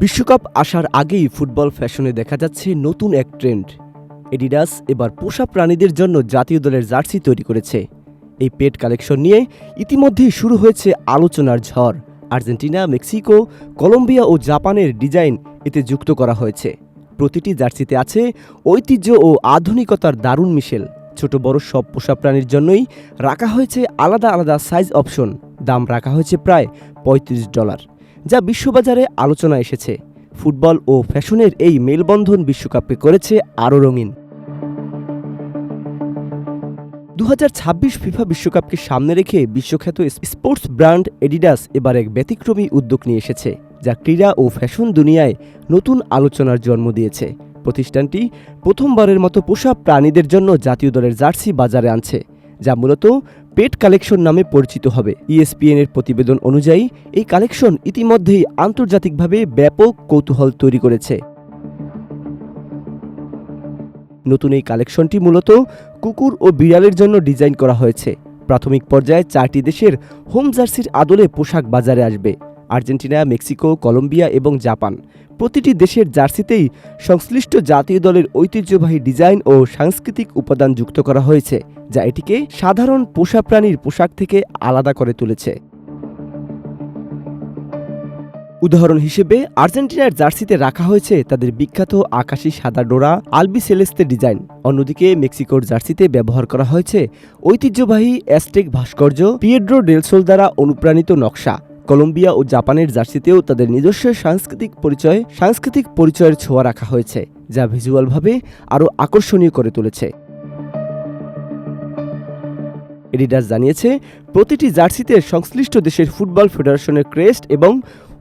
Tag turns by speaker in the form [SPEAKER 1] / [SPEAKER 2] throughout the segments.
[SPEAKER 1] বিশ্বকাপ আসার আগেই ফুটবল ফ্যাশনে দেখা যাচ্ছে নতুন এক ট্রেন্ড। এডিডাস এবার পোষা প্রাণীদের জন্য জাতীয় দলের জার্সি তৈরি করেছে। এই পেট কালেকশন নিয়ে ইতিমধ্যেই শুরু হয়েছে আলোচনার ঝড়। আর্জেন্টিনা, মেক্সিকো, কলম্বিয়া ও জাপানের ডিজাইন এতে যুক্ত করা হয়েছে। প্রতিটি জার্সিতে আছে ঐতিহ্য ও আধুনিকতার দারুণ মিশেল। ছোট বড় সব পোষা প্রাণীর জন্যই রাখা হয়েছে আলাদা আলাদা সাইজ অপশন। দাম রাখা হয়েছে প্রায় $35, যা বিশ্ববাজারে আলোচনা এসেছে। ফুটবল ও ফ্যাশনের এই মেলবন্ধন বিশ্বকাপকে করেছে আরও রঙিন। 2026 ফিফা বিশ্বকাপকে সামনে রেখে বিশ্বখ্যাত স্পোর্টস ব্র্যান্ড এডিডাস এবার এক ব্যতিক্রমী উদ্যোগ নিয়ে এসেছে, যা ক্রীড়া ও ফ্যাশন দুনিয়ায় নতুন আলোচনার জন্ম দিয়েছে। প্রতিষ্ঠানটি প্রথমবারের মতো পোষা প্রাণীদের জন্য জাতীয় দলের জার্সি বাজারে আনছে, যা মূলত পেট কালেকশন নামে পরিচিত হবে। ESPN-এর প্রতিবেদন অনুযায়ী এই কালেকশন ইতিমধ্যেই আন্তর্জাতিকভাবে ব্যাপক কৌতূহল তৈরি করেছে। নতুন এই কালেকশনটি মূলত কুকুর ও বিড়ালের জন্য ডিজাইন করা হয়েছে। প্রাথমিক পর্যায়ে 4টি দেশের হোম জার্সির আদলে পোশাক বাজারে আসবে: আর্জেন্টিনা, মেক্সিকো, কলম্বিয়া এবং জাপান। প্রতিটি দেশের জার্সিতেই সংশ্লিষ্ট জাতীয় দলের ঐতিহ্যবাহী ডিজাইন ও সাংস্কৃতিক উপাদান যুক্ত করা হয়েছে, যা এটিকে সাধারণ পোষা প্রাণীর পোশাক থেকে আলাদা করে তুলেছে। উদাহরণ হিসেবে আর্জেন্টিনার জার্সিতে রাখা হয়েছে তাদের বিখ্যাত আকাশী সাদা ডোরা আলবি সেলেস্তে ডিজাইন। অন্যদিকে মেক্সিকোর জার্সিতে ব্যবহার করা হয়েছে ঐতিহ্যবাহী অ্যাজটেক ভাস্কর্য পিয়েড্রো ডেল সোল দ্বারা অনুপ্রাণিত নকশা। কলম্বিয়া ও জাপানের জার্সিতেও তাদের নিজস্ব সাংস্কৃতিক পরিচয়ের ছোঁয়া রাখা হয়েছে, যা ভিজুয়ালভাবে আরও আকর্ষণীয় করে তুলেছে। এডিডাস জানিয়েছে, প্রতিটি জার্সিতে সংশ্লিষ্ট দেশের ফুটবল ফেডারেশনের ক্রেস্ট এবং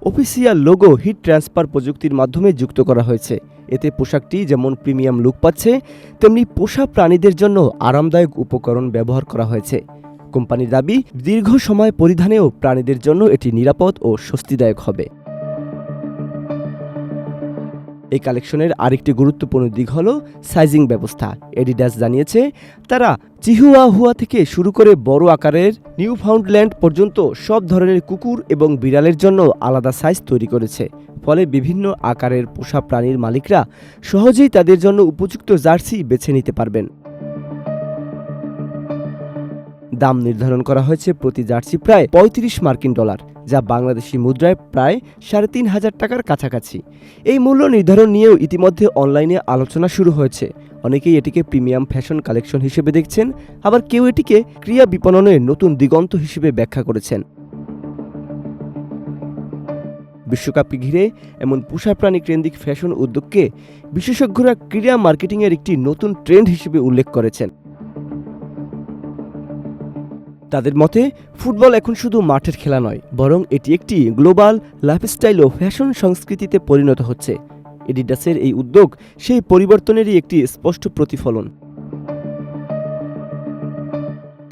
[SPEAKER 1] অফিসিয়াল লোগো হিট ট্রান্সফার প্রযুক্তির মাধ্যমে যুক্ত করা হয়েছে। এতে পোশাকটি যেমন প্রিমিয়াম লুক পাচ্ছে, তেমনি পোষা প্রাণীদের জন্য আরামদায়ক উপকরণ ব্যবহার করা হয়েছে। কোম্পানির দাবি, দীর্ঘ সময় পরিধানেও প্রাণীদের জন্য এটি নিরাপদ ও স্বস্তিদায়ক হবে। এই কালেকশনের আরেকটি গুরুত্বপূর্ণ দিক হল সাইজিং ব্যবস্থা। এডিডাস জানিয়েছে, তারা চিহুয়াহুয়া থেকে শুরু করে বড় আকারের নিউফাউন্ডল্যান্ড পর্যন্ত সব ধরনের কুকুর এবং বিড়ালের জন্য আলাদা সাইজ তৈরি করেছে। ফলে বিভিন্ন আকারের পোষা প্রাণীর মালিকরা সহজেই তাদের জন্য উপযুক্ত জার্সি বেছে নিতে পারবেন। দাম নির্ধারণ করা হয়েছে প্রতি জার্সি প্রায় $35, যা বাংলাদেশি মুদ্রায় প্রায় $3,500 টাকার কাছাকাছি। এই মূল্য নির্ধারণ নিয়েও ইতিমধ্যে অনলাইনে আলোচনা শুরু হয়েছে। অনেকেই এটিকে প্রিমিয়াম ফ্যাশন কালেকশন হিসেবে দেখছেন, আবার কেউ এটিকে ক্রীড়া বিপণনের নতুন দিগন্ত হিসেবে ব্যাখ্যা করেছেন। বিশ্বকাপকে ঘিরে এমন পোষা প্রাণী কেন্দ্রিক ফ্যাশন উদ্যোগকে বিশেষজ্ঞরা ক্রীড়া মার্কেটিংয়ের একটি নতুন ট্রেন্ড হিসেবে উল্লেখ করেছেন। তাদের মতে, ফুটবল এখন শুধু মাঠের খেলা নয়, বরং এটি একটি গ্লোবাল লাইফস্টাইল ও ফ্যাশন সংস্কৃতিতে পরিণত হচ্ছে। এডিডাসের এই উদ্যোগ সেই পরিবর্তনেরই একটি স্পষ্ট প্রতিফলন।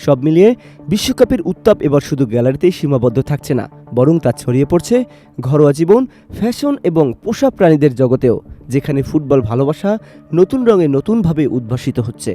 [SPEAKER 1] সব মিলিয়ে বিশ্বকাপের উত্তাপ এবার শুধু গ্যালারিতেই সীমাবদ্ধ থাকছে না, বরং তা ছড়িয়ে পড়ছে ঘরোয়া জীবন, ফ্যাশন এবং পোষা প্রাণীদের জগতেও, যেখানে ফুটবল ভালোবাসা নতুন রঙে নতুনভাবে উদ্ভাসিত হচ্ছে।